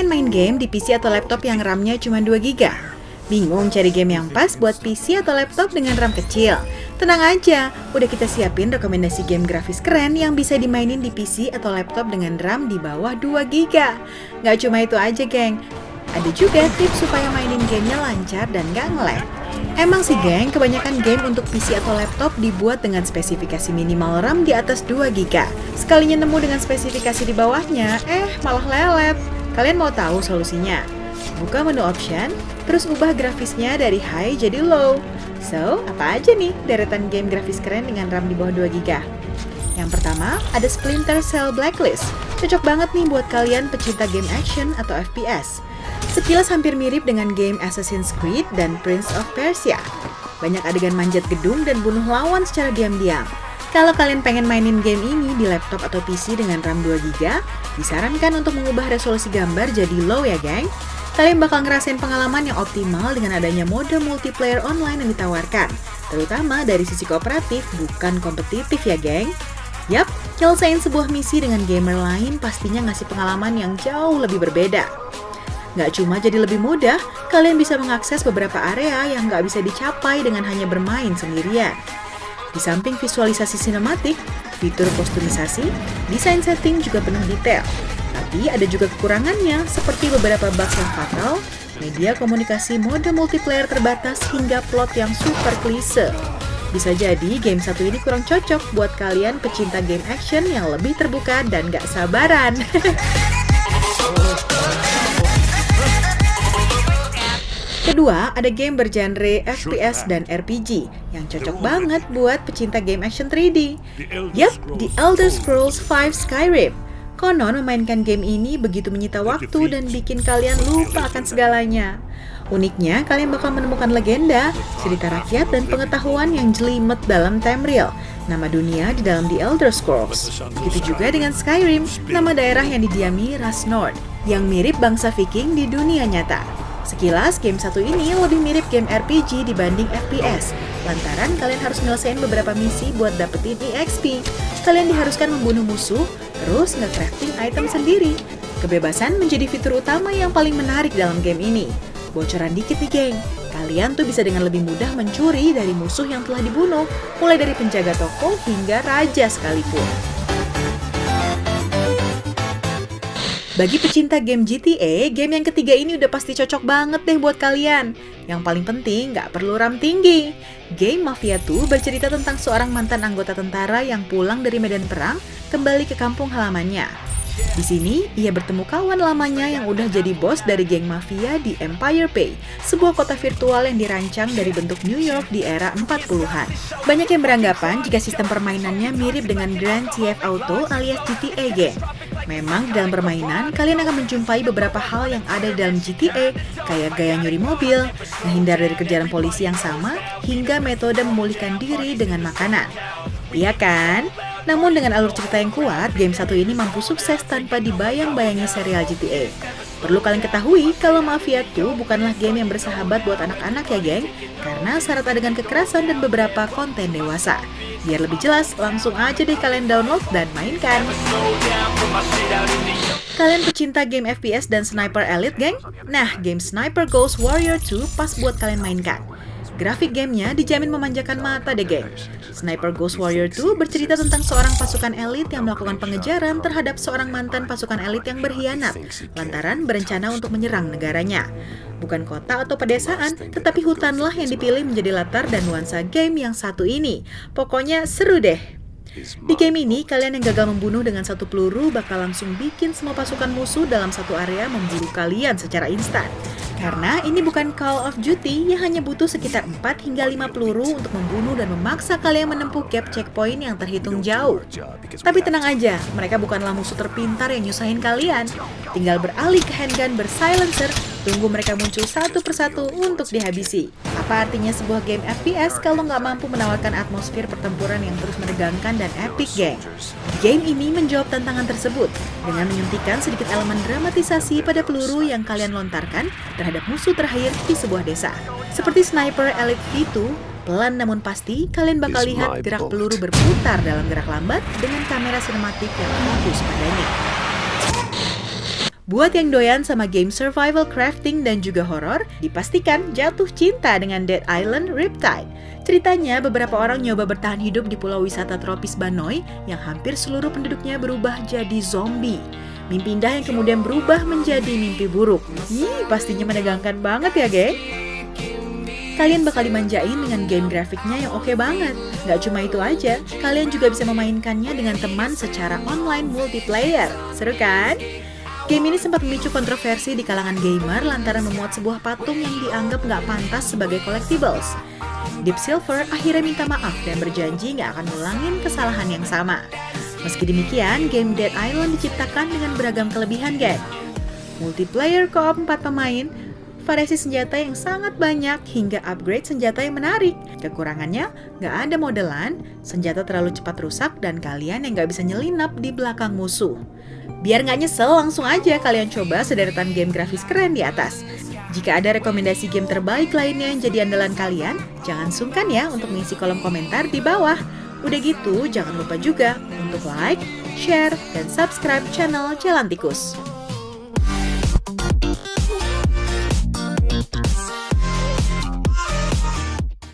Pengen main game di PC atau laptop yang RAM-nya cuma 2 GB? Bingung cari game yang pas buat PC atau laptop dengan RAM kecil? Tenang aja, udah kita siapin rekomendasi game grafis keren yang bisa dimainin di PC atau laptop dengan RAM di bawah 2 GB. Nggak cuma itu aja, geng. Ada juga tips supaya mainin gamenya lancar dan nggak nge-lag. Emang sih, geng, kebanyakan game untuk PC atau laptop dibuat dengan spesifikasi minimal RAM di atas 2 GB. Sekalinya nemu dengan spesifikasi di bawahnya, malah lelet. Kalian mau tahu solusinya? Buka menu option, terus ubah grafisnya dari high jadi low. So, apa aja nih deretan game grafis keren dengan RAM di bawah 2 GB? Yang pertama, ada Splinter Cell Blacklist. Cocok banget nih buat kalian pecinta game action atau FPS. Sekilas hampir mirip dengan game Assassin's Creed dan Prince of Persia. Banyak adegan manjat gedung dan bunuh lawan secara diam-diam. Kalau kalian pengen mainin game ini di laptop atau PC dengan RAM 2 GB, disarankan untuk mengubah resolusi gambar jadi low ya, geng. Kalian bakal ngerasain pengalaman yang optimal dengan adanya mode multiplayer online yang ditawarkan, terutama dari sisi kooperatif, bukan kompetitif ya, geng. Yap, nyelesain sebuah misi dengan gamer lain pastinya ngasih pengalaman yang jauh lebih berbeda. Nggak cuma jadi lebih mudah, kalian bisa mengakses beberapa area yang nggak bisa dicapai dengan hanya bermain sendirian. Di samping visualisasi sinematik, fitur kostumisasi, desain setting juga penuh detail. Tapi ada juga kekurangannya, seperti beberapa bugs yang fatal, media komunikasi mode multiplayer terbatas, hingga plot yang super klise. Bisa jadi game satu ini kurang cocok buat kalian pecinta game action yang lebih terbuka dan nggak sabaran. Kedua, ada game bergenre FPS dan RPG yang cocok banget buat pecinta game action 3D. Yap, The Elder Scrolls V Skyrim. Konon memainkan game ini begitu menyita waktu dan bikin kalian lupa akan segalanya. Uniknya, kalian bakal menemukan legenda, cerita rakyat, dan pengetahuan yang jelimet dalam Tamriel, nama dunia di dalam The Elder Scrolls. Begitu juga dengan Skyrim, nama daerah yang didiami ras Nord, yang mirip bangsa Viking di dunia nyata. Sekilas, game satu ini lebih mirip game RPG dibanding FPS, lantaran kalian harus nyelesain beberapa misi buat dapetin EXP. Kalian diharuskan membunuh musuh, terus nge-crafting item sendiri. Kebebasan menjadi fitur utama yang paling menarik dalam game ini. Bocoran dikit nih, geng. Kalian tuh bisa dengan lebih mudah mencuri dari musuh yang telah dibunuh, mulai dari penjaga toko hingga raja sekalipun. Bagi pecinta game GTA, game yang ketiga ini udah pasti cocok banget deh buat kalian. Yang paling penting, nggak perlu RAM tinggi. Game Mafia 2 bercerita tentang seorang mantan anggota tentara yang pulang dari medan perang kembali ke kampung halamannya. Di sini, ia bertemu kawan lamanya yang udah jadi bos dari geng mafia di Empire Bay, sebuah kota virtual yang dirancang dari bentuk New York di era 40-an. Banyak yang beranggapan jika sistem permainannya mirip dengan Grand Theft Auto alias GTA, geng. Memang di dalam permainan, kalian akan menjumpai beberapa hal yang ada di dalam GTA, kayak gaya nyuri mobil, menghindar dari kejaran polisi yang sama, hingga metode memulihkan diri dengan makanan. Iya kan? Namun dengan alur cerita yang kuat, game satu ini mampu sukses tanpa dibayang-bayangi serial GTA. Perlu kalian ketahui kalau Mafia 2 bukanlah game yang bersahabat buat anak-anak ya, geng, karena syarat adegan kekerasan dan beberapa konten dewasa. Biar lebih jelas, langsung aja deh kalian download dan mainkan. Kalian pecinta game FPS dan Sniper Elite, geng? Nah, game Sniper Ghost Warrior 2 pas buat kalian mainkan. Grafik gamenya dijamin memanjakan mata deh, geng. Sniper Ghost Warrior 2 bercerita tentang seorang pasukan elit yang melakukan pengejaran terhadap seorang mantan pasukan elit yang berkhianat, lantaran berencana untuk menyerang negaranya. Bukan kota atau pedesaan, tetapi hutanlah yang dipilih menjadi latar dan nuansa game yang satu ini. Pokoknya seru deh. Di game ini, kalian yang gagal membunuh dengan satu peluru bakal langsung bikin semua pasukan musuh dalam satu area memburu kalian secara instan. Karena ini bukan Call of Duty yang hanya butuh sekitar 4 hingga 5 peluru untuk membunuh dan memaksa kalian menempuh gap checkpoint yang terhitung jauh. Tapi tenang aja, mereka bukanlah musuh terpintar yang nyusahin kalian. Tinggal beralih ke handgun bersilencer, tunggu mereka muncul satu persatu untuk dihabisi. Apa artinya sebuah game FPS kalau nggak mampu menawarkan atmosfer pertempuran yang terus menegangkan dan epic, geng? Game ini menjawab tantangan tersebut dengan menyuntikkan sedikit elemen dramatisasi pada peluru yang kalian lontarkan terhadap musuh terakhir di sebuah desa. Seperti Sniper Elite V2, pelan namun pasti kalian bakal lihat gerak peluru berputar dalam gerak lambat dengan kamera sinematik yang fokus padanya. Buat yang doyan sama game survival crafting dan juga horor, dipastikan jatuh cinta dengan Dead Island Riptide. Ceritanya, beberapa orang nyoba bertahan hidup di pulau wisata tropis Banoi yang hampir seluruh penduduknya berubah jadi zombie. Mimpi indah yang kemudian berubah menjadi mimpi buruk. Pastinya menegangkan banget ya, geng? Kalian bakal dimanjain dengan game grafiknya yang oke banget. Gak cuma itu aja, kalian juga bisa memainkannya dengan teman secara online multiplayer. Seru kan? Game ini sempat memicu kontroversi di kalangan gamer lantaran memuat sebuah patung yang dianggap gak pantas sebagai collectibles. Deep Silver akhirnya minta maaf dan berjanji gak akan ngulangin kesalahan yang sama. Meski demikian, game Dead Island diciptakan dengan beragam kelebihan, geng. Multiplayer co-op 4 pemain, variasi senjata yang sangat banyak, hingga upgrade senjata yang menarik. Kekurangannya, gak ada modelan, senjata terlalu cepat rusak, dan kalian yang gak bisa nyelinap di belakang musuh. Biar gak nyesel, langsung aja kalian coba sederetan game grafis keren di atas. Jika ada rekomendasi game terbaik lainnya yang jadi andalan kalian, jangan sungkan ya untuk mengisi kolom komentar di bawah. Udah gitu, jangan lupa juga untuk like, share, dan subscribe channel Jalan Tikus.